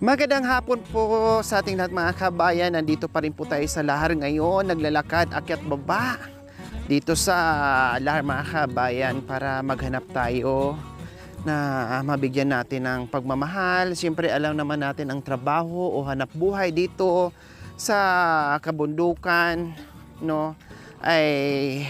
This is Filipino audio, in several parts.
Magandang hapon po sa ating lahat mga kabayan. Nandito pa rin po tayo sa Lahar ngayon. Naglalakad, akyat baba dito sa Lahar mga kabayan para maghanap tayo na mabigyan natin ng pagmamahal. Siyempre alam naman natin ang trabaho o hanap buhay dito sa kabundukan, no, ay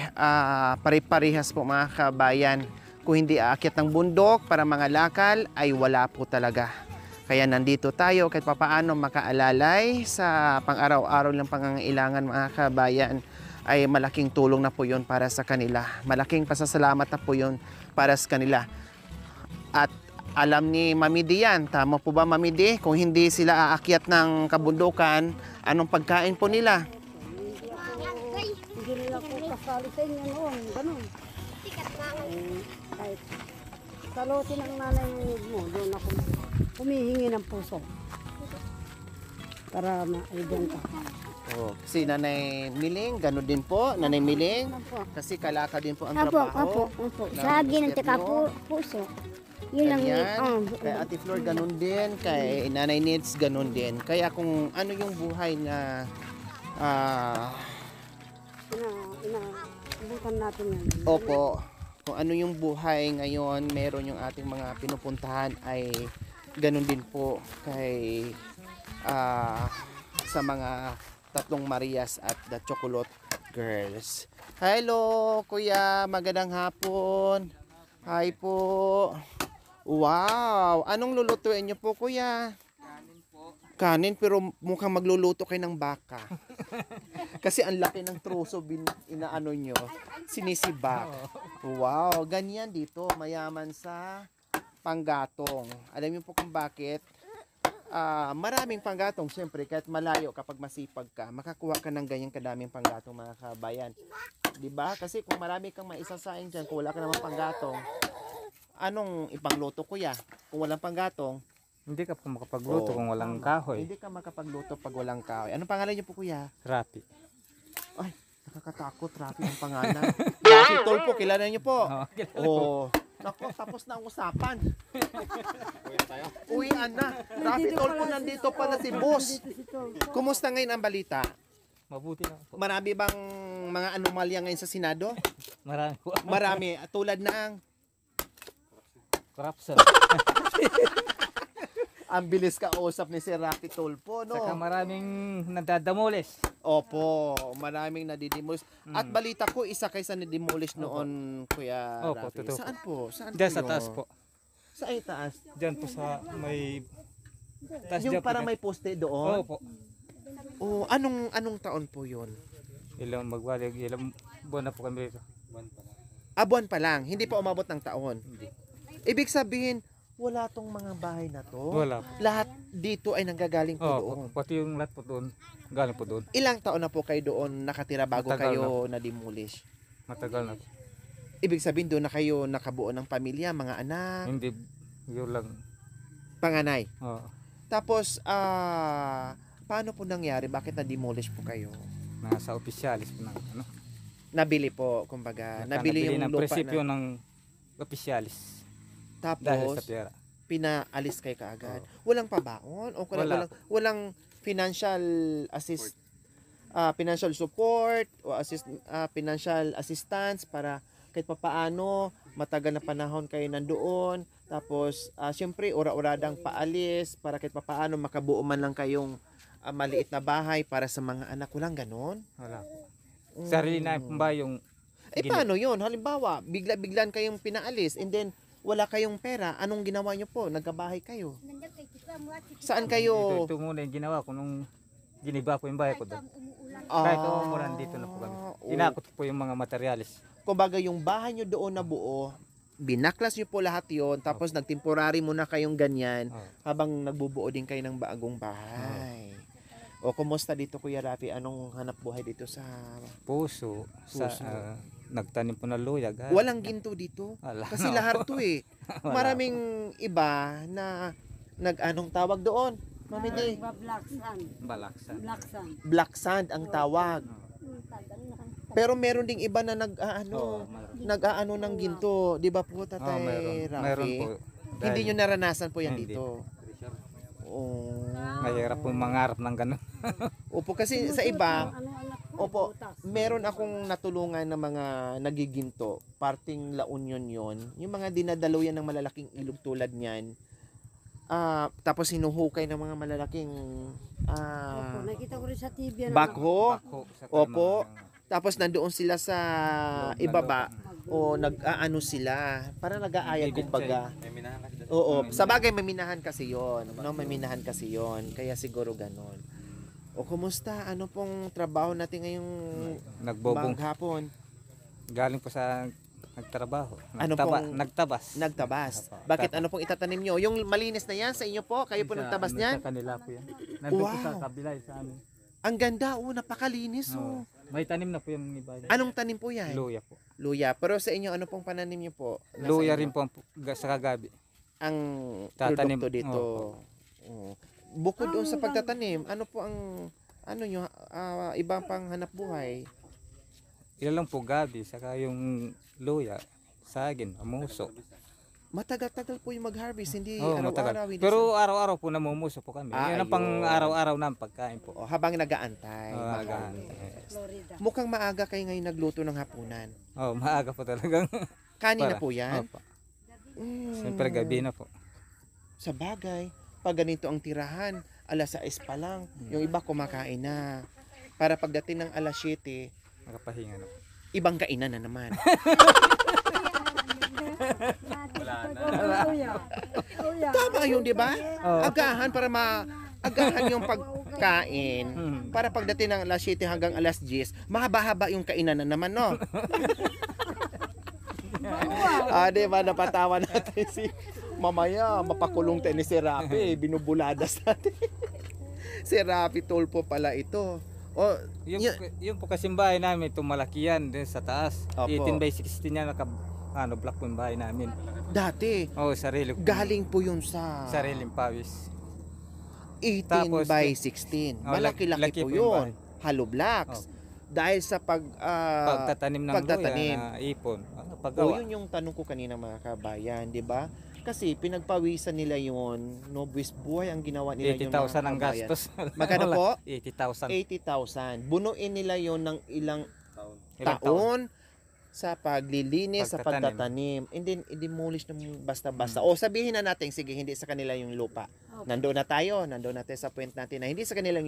pare-parehas po mga kabayan. Kung hindi aakyat ng bundok para mga lakal ay wala po talaga. Kaya nandito tayo kahit papaano makaalalay sa pang-araw-araw ng pangangailangan mga kabayan ay malaking tulong na po yun para sa kanila. Malaking pasasalamat na po yun para sa kanila. At alam ni Mami Di yan, tama po ba Mami Di? Kung hindi sila aakyat ng kabundukan, anong pagkain po nila? Hindi nila po kasali sa inyo noon, ganun. Kahit salutin ng nanay mo, doon ako humihingi ng puso para maibenta. Oh, si Nanay Miling, gano'n din po, Nanay Miling. Kasi kalaka din po ang trabaho. Opo. Sa akin ang puso. Yun lang Ganyan. Kay Ate Flor, ganun din. Kay Nanay Nids, ganun din. Kaya kung ano yung buhay na Inabutan natin yan. opo, kung ano yung buhay ngayon, meron yung ating mga pinupuntahan ay ganun din po kay sa mga Tatlong Marias at The Chocolate Girls. Hello, Kuya. Magandang hapon. Hi po. Wow. Anong lulutuin niyo po, Kuya? Kanin po. Kanin, pero mukhang magluluto kayo ng baka. Kasi ang laki ng troso inaano nyo, sinisibak. Wow, ganyan dito. Mayaman sa panggatong. Alam niyo po kung bakit? Maraming panggatong, syempre, kahit malayo kapag masipag ka, makakuha ka ng ganyang kadaming panggatong mga kabayan. Diba? Kasi kung marami kang maisasaing dyan, kung wala ka naman panggatong, anong ipangluto, Kuya? Kung walang panggatong, hindi ka po makapagluto kung walang kahoy. hindi ka makapagluto pag walang kahoy. Anong pangalan niyo po, Kuya? Rapi. Ay, nakakatakot, Rafi ang pangalan. Rafi Tolpo, kilala niyo po? Oh, nako, tapos na ang usapan. Uwian na. Rafi Tolpo, nandito pala si Boss. Kumusta ngayon ang balita? Mabuti lang po. Marami bang mga anomalya ngayon sa Senado? Marami po. Marami. Tulad ng Corruption. ang bilis kausap ni si Rafi Tolpo, no? Saka maraming nadadamoles. Opo, maraming nadidemolish. At balita ko, isa kayo sa nademolish noon, Kuya Opo, Rafi. totoo. Saan po? Saan Diyan po sa yun? taas po. Saan ay taas? Diyan po sa may... Taas Yung dyan po parang dyan. may poste doon? Opo. Oh, anong taon po yun? Ilang magwalig, ilang buwan na po kami rito. Buwan pa lang, hindi pa umabot ng taon. Hindi. Ibig sabihin, wala tong mga bahay na to. Wala po. Lahat dito ay nanggagaling po Opo. doon. Pati yung lahat po doon. Galing po doon. Ilang taon na po kayo doon nakatira bago Matagal kayo na-demolish? Matagal na po. Ibig sabihin doon na kayo nakabuo ng pamilya, mga anak, Hindi. Yun lang. panganay. Oo. Tapos, paano po nangyari? Bakit na-demolish po kayo? Nasa opisyalis po ng ano. Nabili po, kumbaga. Nabili yung ng lupa prinsipyo na. ng opisyalis. Dahil Tapos, sa pera. pinaalis kayo kaagad. Walang pabaon? O Wala. walang financial financial support o financial assistance para kahit papaano matagal na panahon kayo nandoon. Tapos, syempre, ura-uradang paalis para kahit papaano makabuo man lang kayong maliit na bahay para sa mga anak. Walang ganon? Wala po. Sarili na po ba yung... Paano yun? Halimbawa, bigla-biglan kayong pinaalis and then wala kayong pera. Anong ginawa nyo po? Nagkabahay kayo? Saan kayo? Ito muna yung ginawa ko nung giniba ko yung bahay ko doon. Kahit umuulan dito na po kami. Inakot po yung mga materialis. Kumbaga yung bahay nyo doon na buo, binaklas nyo po lahat yon, tapos nagtemporary muna kayong ganyan habang nagbubuo din kayo ng bagong bahay. O kumusta dito Kuya Rafi? Anong hanap buhay dito sa Puso. Sa, nagtanim po na luyag. walang ginto dito? Wala. Kasi lahar to eh. Maraming iba na anong tawag doon? Mami Di? Black sand. Balaksan. Black sand. Black sand ang tawag. Pero meron ding iba na nag-aano ng ginto, 'di ba po Tatay Meron Rafi? po. Hindi nyo naranasan po yan Hindi. dito. Oh. Mahirap po mangarap ng gano'n. Opo, kasi sa iba, Ano anak ko? opo, Butas. meron akong natulungan ng mga nagiginto, parting La Union yon. Yung mga dinadalaw yan ng malalaking ilog tulad niyan. Tapos hinuhukay ng mga malalaking Opo, nakita ko rin sa TV. bakho. Bako sa Opo. tamang- Tapos nandoon sila sa ibaba o nag-aano sila, para nag-aayag kumbaga. Oo, sa bagay maminahan kasi 'yon, no, maminahan kasi 'yon. Kaya siguro ganon. O kumusta? Ano pong trabaho natin ngayong Nagbobong. maghapon? Galing po sa nagtrabaho. Ano pong- Nagtabas. Nagtabas. Opo. Bakit ano pong itatanim nyo? Yung malinis na yan sa inyo po? Kayo po nagtabas niyan? Sa kanila po yan. Nandun po sa Wow. kabila sa amin. Ang ganda, napakalinis. Oo. Oh. May tanim na po yung iba. Anong tanim po yan? Luya po. Luya. Pero sa inyo, ano pong pananim nyo po? Nasa Luya inyo? rin po sa kagabi. Ang Tatanim. produkto dito. Oo. Bukod doon sa pagtatanim, ano po ang ano nyo, ibang pang hanap buhay? Ilan lang po gabi, saka yung luya, saging, amuso. Matagal-tagal po yung mag-harvest, hindi Oo, araw-araw. matagal. Hindi Pero araw-araw po namumuso po kami. Yan ang ayun. pang araw-araw na pagkain po. habang nag-aantay. Mag-aantay. Florida. Mukhang maaga kayo ngayon nagluto ng hapunan. Oh, maaga po talagang. Kanina Para. po yan. Opo. Mm. Siyempre gabi na po. Sa bagay, pag ganito ang tirahan, alas 6 pa lang, yung iba kumakain na. Para pagdating ng alas 7, Makapahinga na po. ibang kainan na naman. Kuya. Kuya. Tama yun, di ba? Oo. Agahan para agahan yung pagkain. Para pagdating ng alas 7 hanggang alas 10, mahaba-haba yung kainan na naman, no? Di ba, napatawa natin si mamaya, mapakulong tayo ni si Rapi, binubuladas natin. Si Rapi Tulpo pala ito. O, Yung po kasing bahay namin, itong malaki yan din sa taas. Opo. 18 by 16 yan, block po yung bahay namin. dati, Oh, sarili ko. galing po yun sa Sariling pawis. 18 Tapos, by 16. Oh, Malaki-laki laki po po yung yun. Hollow blocks. Dahil sa Pagtatanim ng pagtatanim. luya na ipon. O Paggawa. yun yung tanong ko kanina mga kabayan, di ba? Kasi pinagpawisan nila yun, no, buwis buhay ang ginawa nila yung mga 80,000 ang kabayan. gastos. Magkano Wala. po? 80,000. 80,000. Bunuin nila yon ng ilang Ilang taon sa paglilinis, sa Pagtatanim. pagtatanim. And then, i-demolish ng basta-basta. O sabihin na natin, sige, hindi sa kanila yung lupa. Nandoon na tayo sa point natin na hindi sa kanilang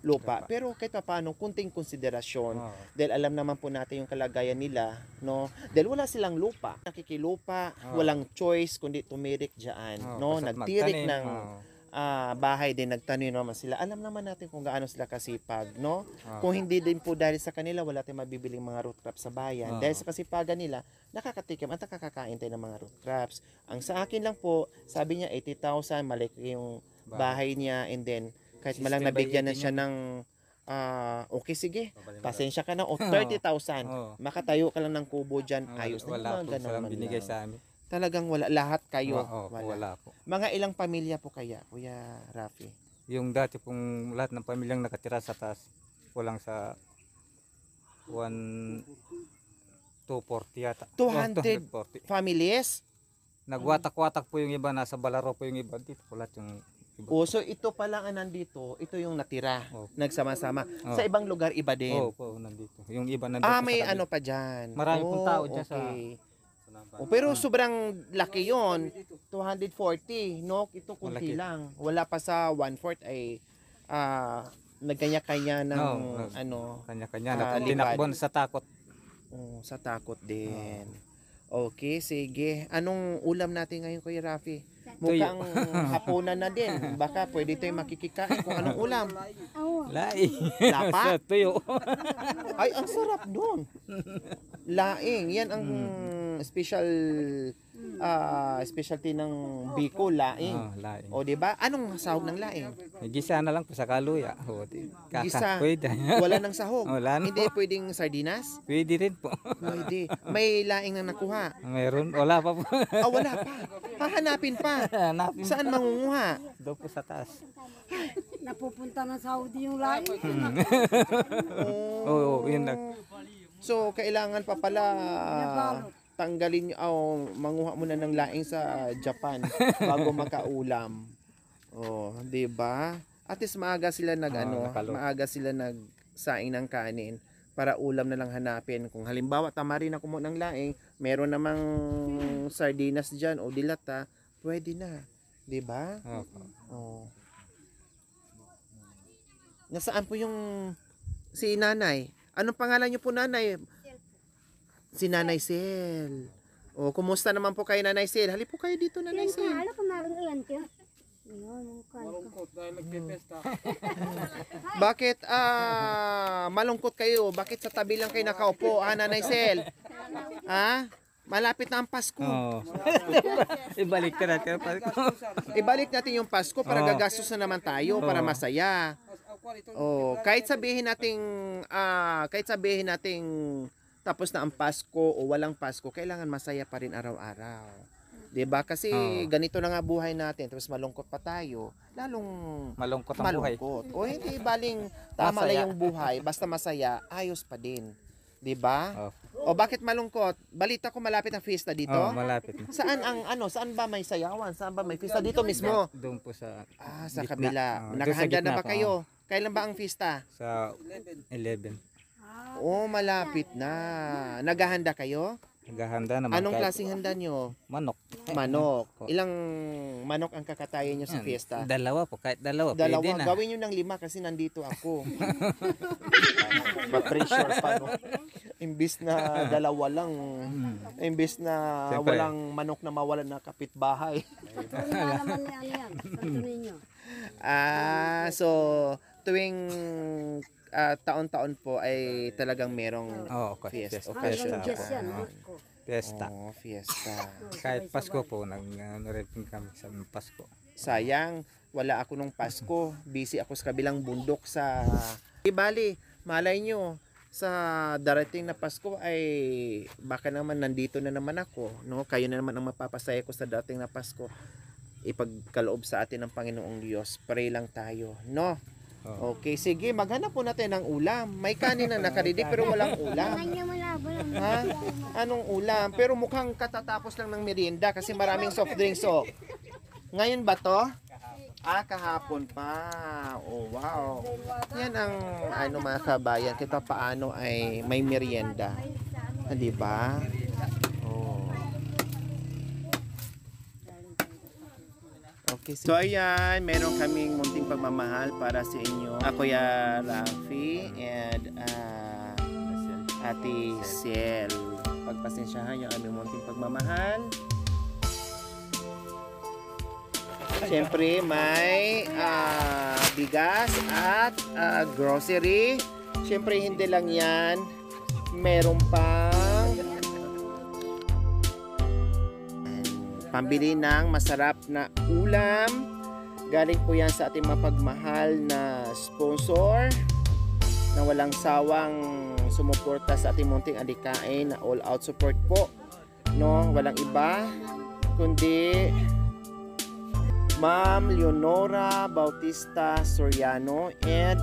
lupa. Pero kahit pa paano, kunting konsiderasyon. Oh. Dahil alam naman po natin yung kalagayan nila, no? Dahil wala silang lupa. Nakikilupa, walang choice kundi tumirik dyan, no? Basta't Nagtirik magtanim. ng bahay din, nagtanim naman sila. Alam naman natin kung gaano sila kasipag, no? Kung hindi din po dahil sa kanila, wala tayong mabibiling mga root crops sa bayan. Dahil sa kasipagan nila, nakakatikim at nakakakain tayo ng mga root crops. Ang sa akin lang po, sabi niya 80,000, malaki yung bahay niya, and then kahit malang 16 by nabigyan na 18 siya yun. ng okay, sige, pasensya ka na, o 30,000, Oo. makatayo ka lang ng kubo dyan, ayos na Wala yung po mga ganun silang man binigay lang. sa amin. Talagang wala, lahat kayo, Wala po. Mga ilang pamilya po kaya, Kuya Rafi? Yung dati pong lahat ng pamilyang nakatira sa taas, kulang sa 240 yata. 200 240. Families? Nagwatak-watak po yung iba, nasa Balaro po yung iba. Dito po lahat yung iba. O, so ito pa lang ang nandito, ito yung natira, Opo. nagsama-sama. Opo. Sa ibang lugar, iba din. Oo po, nandito. Yung iba nandito May sa kabila. ano pa dyan. Marami pong tao dyan sa- Pero sobrang laki yon, 240, no? Ito kunti Malaki. lang. Wala pa sa 1/4 ay nagkanya-kanya ng Oo, Kanya-kanya. lipad. Tinakbon sa takot. sa takot din. Okay, sige. Anong ulam natin ngayon, Kuya Rafi? Mukhang hapunan na din. Baka pwede tayo makikikain kung anong ulam. Lai. Lapa? Sa tuyo. Ay, ang sarap doon. Laing. Yan ang specialty ng Bicol, laing. Laing. O, di ba? Anong sahog ng laing? Gisa na lang po sa kaluya. Gisa. Pwede. Wala ng sahog. Wala na. Hindi pwedeng sardinas? Pwede rin po. Pwede. May laing na nakuha. Meron. Wala pa po. Wala pa. Hahanapin pa. Hanapin. Saan mangunguha? Doon po sa taas. Napupunta ng Saudi yung lahi. Oo, yun lang. So, kailangan pa pala tanggalin nyo, manguha muna ng laing sa Japan bago makaulam. Oh, 'di ba? At least maaga sila nakalo. maaga sila nagsaing ng kanin para ulam na lang hanapin. Kung halimbawa tama rin ako mo ng laing, meron namang sardinas diyan o dilata, pwede na, 'di ba? Opo. Oh. Nasaan po yung si nanay? Anong pangalan niyo po, nanay? Si Nanay Sel. O, kumusta naman po kayo, Nanay Sel? Halip po kayo dito, Nanay Sel. Ano kung naroon iyan, tiyo? Yun, Malungkot dahil nagpipesta. Bakit malungkot kayo? Bakit sa tabi lang kayo nakaupo, Nanay Sel? Ha? Malapit na ang Pasko. Oo. Ibalik ka natin. Ibalik natin yung Pasko para Oo. gagastos na naman tayo para masaya. Oh, kahit sabihin nating tapos na ang Pasko o walang Pasko, kailangan masaya pa rin araw-araw. 'Di ba? Kasi ganito na nga buhay natin, tapos malungkot pa tayo, lalong Malungkot ang buhay. malungkot. O hindi baling tama Masaya. lang yung buhay, basta masaya, ayos pa din. 'Di ba? Oh. O bakit malungkot? Balita ko malapit ang fiesta dito. Oh, malapit na. Saan saan ba may sayawan? Saan ba may fiesta dito mismo? Doon po sa Sa gitna. kabila. Doon sa Nakahanda gitna na ba po, kayo? Kailan ba ang fiesta? Sa 11. Oh, malapit na. Naghahanda kayo? Naghahanda naman. Anong kahit klaseng handa nyo? Manok. Manok. Ilang manok ang kakatayin nyo sa Yan, fiesta? Dalawa po, kahit dalawa. Dalawa. Pwede na. Gawin nyo ng 5 kasi nandito ako. Pa-pressure pa, no? Imbis na dalawa lang. Imbis na Siyempre. walang manok na mawalan na kapitbahay. Wala naman yan. Santo ninyo. So, tuwing taon-taon po ay talagang merong Oo, okay. fiesta. Hanggang Occasion. Diyos yan. po. Marco. Fiesta. Oh, fiesta. Kahit Pasko po, nag-renting kami sa Pasko. Sayang, wala ako nung Pasko. Busy ako sa kabilang bundok sa... Bali, malay nyo, sa darating na Pasko ay baka naman nandito na naman ako. No? Kayo na naman ang mapapasaya ko sa darating na Pasko. Ipagkaloob sa atin ng Panginoong Diyos. Pray lang tayo. No? Oo. Okay, sige, maghanap po natin ng ulam. May kanin na nakaredy pero walang ulam. Kanya malabo lang. Ha? Anong ulam? Pero mukhang katatapos lang ng merienda kasi maraming soft drinks. Oh. Ngayon ba to? Kahapon pa. Oh, wow. Yan ang mga kabayan. Kita paano ay may merienda. Di ba? Oh. Okay, so ayan, meron kaming munting pagmamahal para sa inyo. Ako ya Rafi and Ate Sel. Pagpasensyahan yung aming munting pagmamahal. Siyempre may bigas at grocery. Siyempre hindi lang yan. Meron pang pambili ng masarap na ulam. Galing po yan sa ating mapagmahal na sponsor na walang sawang sumuporta sa ating munting adikain na all out support po. No, walang iba kundi Ma'am Leonora Bautista Soriano and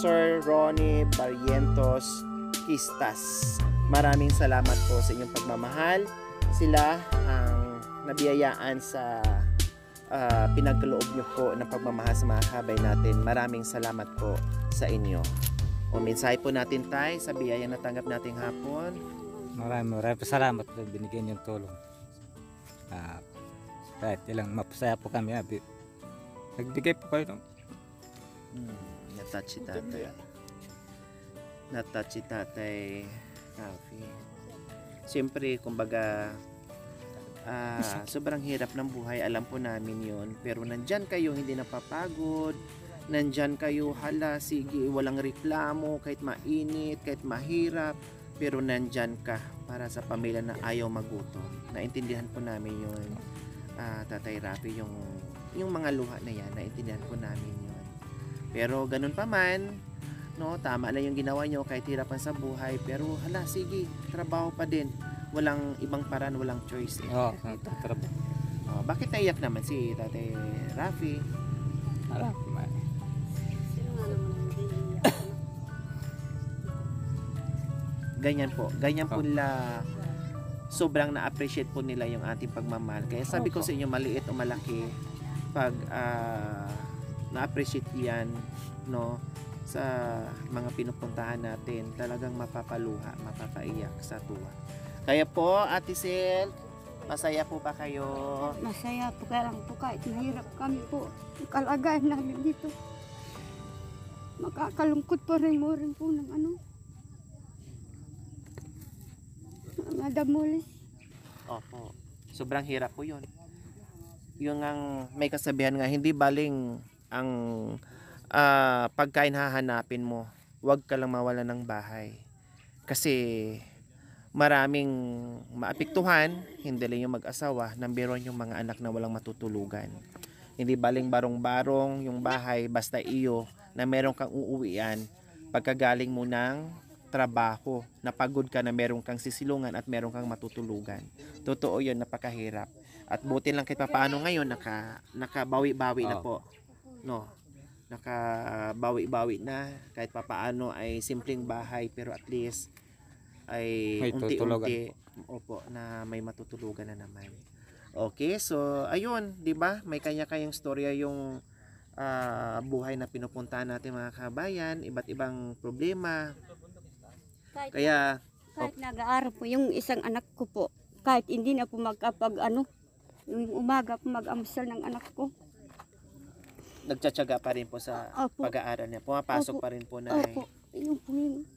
Sir Ronnie Barrientos Quistas. Maraming salamat po sa inyong pagmamahal. Sila ang nabiyayaan sa pinagkaloob niyo po ng pagmamahal sa mga kabay natin. Maraming salamat po sa inyo. O mensahe po natin tayo sa biyaya na tanggap nating hapon. Maraming salamat na binigyan yung tulong. Kahit ilang mapasaya po kami. Nagbigay po kayo ng Na-touch si tatay. Na-touch si tatay Rafi. Siyempre, kumbaga, sobrang hirap ng buhay. Alam po namin yun. Pero nandyan kayo, hindi napapagod. Nandyan kayo, hala, sige, walang reklamo, kahit mainit, kahit mahirap. Pero nandyan ka para sa pamilya na ayaw magutom. Naintindihan po namin yun. Tatay Rafi, yung mga luha na yan, naintindihan po namin yun. Pero ganun pa man, no, tama na yung ginawa nyo kahit hirapan sa buhay, pero hala, sige, trabaho pa din. Walang ibang paraan, walang choice. Oo, nagtatrabaho. Bakit naiyak naman si Tatay Rafi? Sino nga naman hindi iiyak? Ganyan po nila, sobrang na-appreciate po nila yung ating pagmamahal. Kaya sabi ko sa inyo, maliit o malaki, pag na-appreciate yan, no, sa mga pinupuntahan natin, talagang mapapaluha, mapapaiyak sa tuwa. Kaya po, Ate Sil, masaya po ba kayo? Masaya po kaya lang po kahit mahirap kami po. Ang kalagayan namin dito. Makakalungkot pa rin mo rin po ng ano. Nadamulis. Opo. Sobrang hirap po yun. Yung ang may kasabihan nga, hindi baling ang pagkain hahanapin mo. Huwag ka lang mawala ng bahay. Kasi maraming maapektuhan, hindi lang yung mag-asawa, nambiron yung mga anak na walang matutulugan. Hindi baling barong-barong yung bahay, basta iyo na meron kang uuwian pagkagaling mo ng trabaho, napagod ka na meron kang sisilungan at meron kang matutulugan. Totoo yun, napakahirap. At buti lang kahit papaano ngayon, nakabawi-bawi na po. No? Nakabawi-bawi na, kahit papaano ay simpleng bahay, pero at least ay May unti-unti, opo, na may matutulugan na naman. Okay, so ayun, 'di ba? May kanya-kanyang storya yung buhay na pinupuntahan natin mga kabayan, iba't ibang problema. Kaya Kahit nag-aaral po yung isang anak ko po, kahit hindi na po magkapag ano, yung umaga po mag-amusal ng anak ko. nagtsatsaga pa rin po sa Opo. pag-aaral niya. Pumapasok Opo. pa rin po na Opo, yung po yun.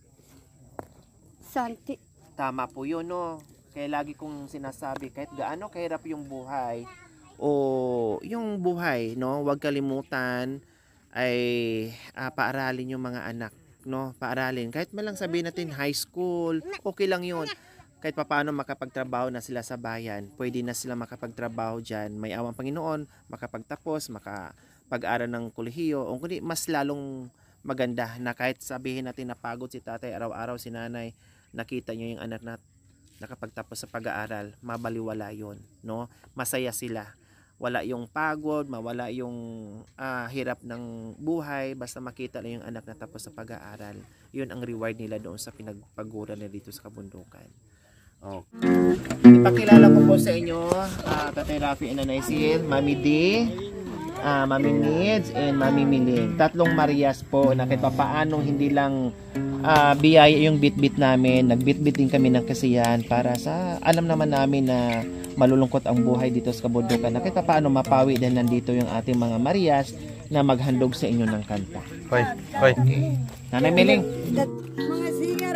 Santi. tama po yun, no? Kaya lagi kong sinasabi, kahit gaano kahirap yung buhay, o yung buhay, no? Huwag kalimutan ay paaralin yung mga anak, no? Paaralin. Kahit man lang sabihin natin high school, okay lang yun. Kahit papaano makapagtrabaho na sila sa bayan, pwede na sila makapagtrabaho dyan. May awang Panginoon, makapagtapos, makapag-aral ng kolehiyo, o kundi mas lalong maganda na kahit sabihin natin napagod si tatay, araw-araw si nanay, nakita nyo yung anak na nakapagtapos sa pag-aaral, mabaliwala yon, no? Masaya sila. Wala yung pagod, mawala yung hirap ng buhay, basta makita na yung anak na tapos sa pag-aaral. Yun ang reward nila doon sa pinagpagura nila dito sa kabundukan. Okay. Ipakilala ko po sa inyo, Tatay Rafi and Nanay Sil, Mami D, Mami Nids, and Mami Miling. Tatlong Marias po na kahit papaanong hindi lang biyaya yung bit-bit namin, nagbit-bit din kami ng kasiyahan para sa alam naman namin na malulungkot ang buhay dito sa kabundukan, na kahit papaano mapawi din nandito yung ating mga Marias na maghandog sa inyo ng kanta. Hoy, hoy. Nanay Miling. Mga singer,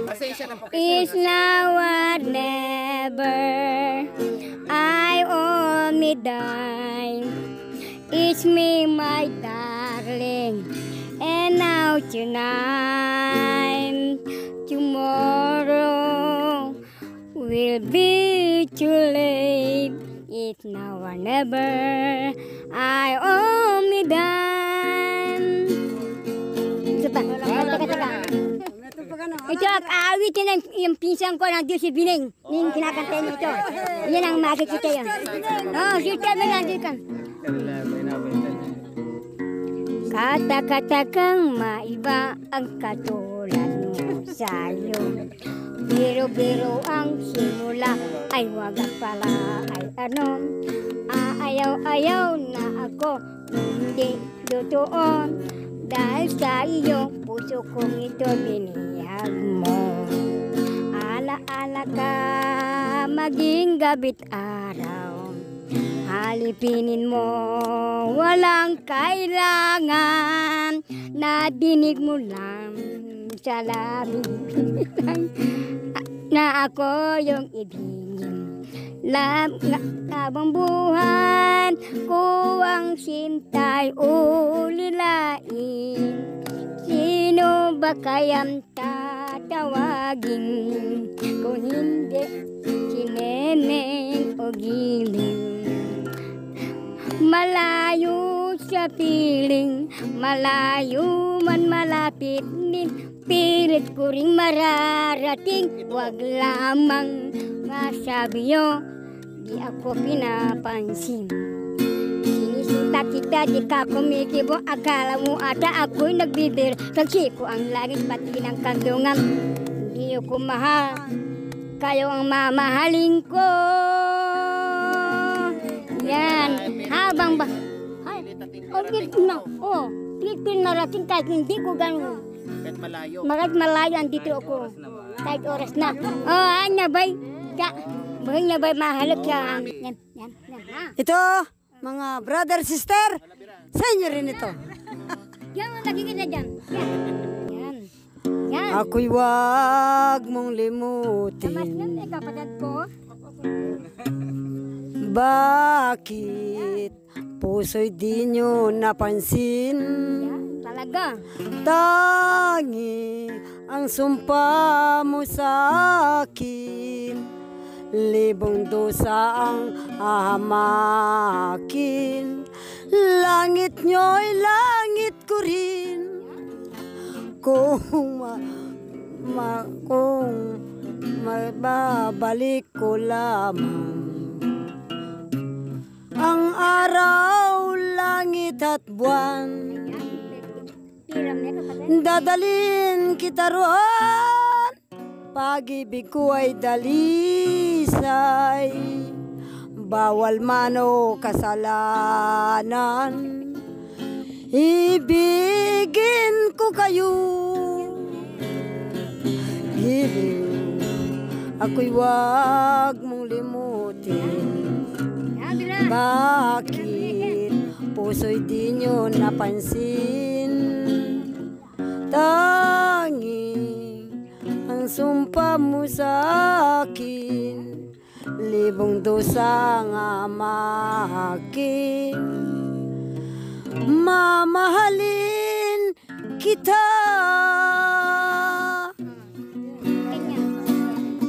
Pasensya na po Is now or never, I only die. It's me, my darling, and now tonight, tomorrow will be too late. It's now or never, I only die. Teka. Ito ang aawitin ng yung pinsan ko ng Diyos si Bining. Yung kinakanta niyo ito. Yan ang makikita yun. Oh, kita mo lang dito. Kata-katakang maiba ang katulad mo sa'yo. Biro-biro ang simula ay wag pala ay ano. Ayaw-ayaw na ako, hindi totoo. Dahil sa iyong puso kong ito binihag mo. Ala-ala ka maging gabi't araw. Halipinin mo, walang kailangan. Nadinig mo lang sa labing na ako yung ibigin. Labang buhan ko ang sintay ulilain. Sino ba kayang tatawagin kung hindi si Neneng o Giling? Malayo sa piling, malayo man malapit din, pilit ko rin mararating. Wag lamang masabiyo, di ako pinapansin. Sinisinta kita, di ka kumikibo. Akala mo ata ako'y nagbibir. Kasi ko ang langit pati ng kandungan. Hindi ko mahal, kayo ang mamahalin ko. Yan. bang ba? Ay, okay, no. Oh, tripin marating kahit hindi ko ganun. Kahit malayo. Malayo andito ako. Kahit oras na. Oh, anya bay. Ya. Bahing na bay mahalap siya. Yan. Ito, mga brother, sister, sa inyo rin ito. Yan, nakikita dyan. Yan. Yan. Ako'y wag mong Tamas limutin. yan, kapatid ko. Bakit puso'y di nyo napansin? Yan, talaga. Tangi ang sumpa mo sa akin. Libong dosa ang ahamakin. Langit nyo'y langit ko rin. Kung mababalik ko lamang ang araw, langit at buwan, Tiram niya, kapatid. dadalin kita roon. Pag-ibig ko ay dalisay, bawal man o kasalanan. Ibigin ko kayo, giliw, ako'y wag mong limutin. Yan, bila. Bakit puso'y di nyo napansin? Tanging ang sumpa mo sa akin, libong dosa ang amakin. Mamahalin kita.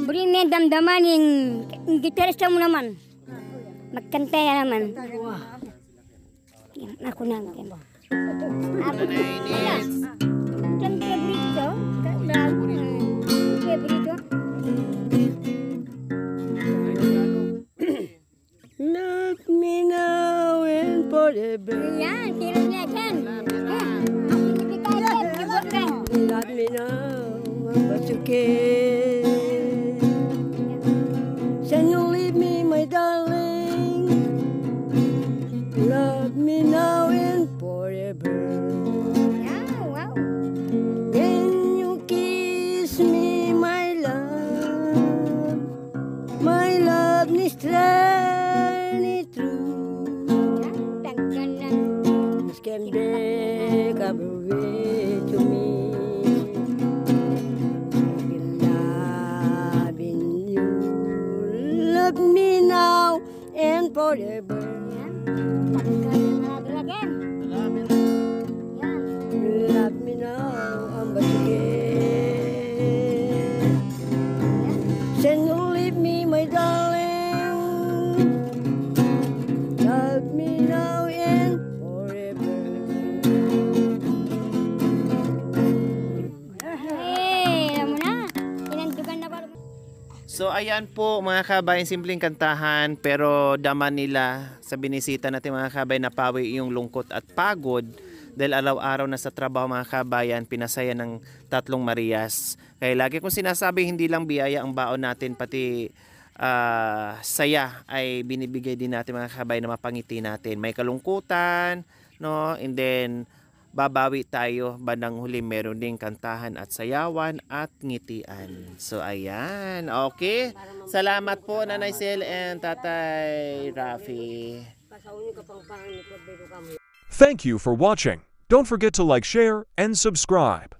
Beri niya damdaman yung gitarista mo naman. Magkanta yan naman. Yan, ako na. Yan. Ako na. Yan, favorito. Favorito. Love me now and forever. Yan, tira niya dyan. Love me now, but you can. Can you leave me, my darling? Love me now and forever. Yeah, wow. Can you kiss me, my love? My love is true. This can break up away to me. Loving you. Love me now and forever. Love me now and but again. Can you leave me, my darling? Love me now and forever. Hey, alam mo na. Inandugan na ba? So ayan po mga kabayan, simpleng kantahan pero daman nila sa binisita natin mga kabayan, napawi yung lungkot at pagod dahil araw-araw na sa trabaho mga kabayan, pinasaya ng tatlong Marias. Kaya lagi kong sinasabi, hindi lang biyaya ang baon natin, pati saya ay binibigay din natin mga kabayan na mapangiti natin. May kalungkutan, no? And then babawi tayo, bandang huli meron ding kantahan at sayawan at ngitian. So ayan, okay. Salamat po Nanay Sel and Tatay Rafi. Thank you for watching. Don't forget to like, share, and subscribe.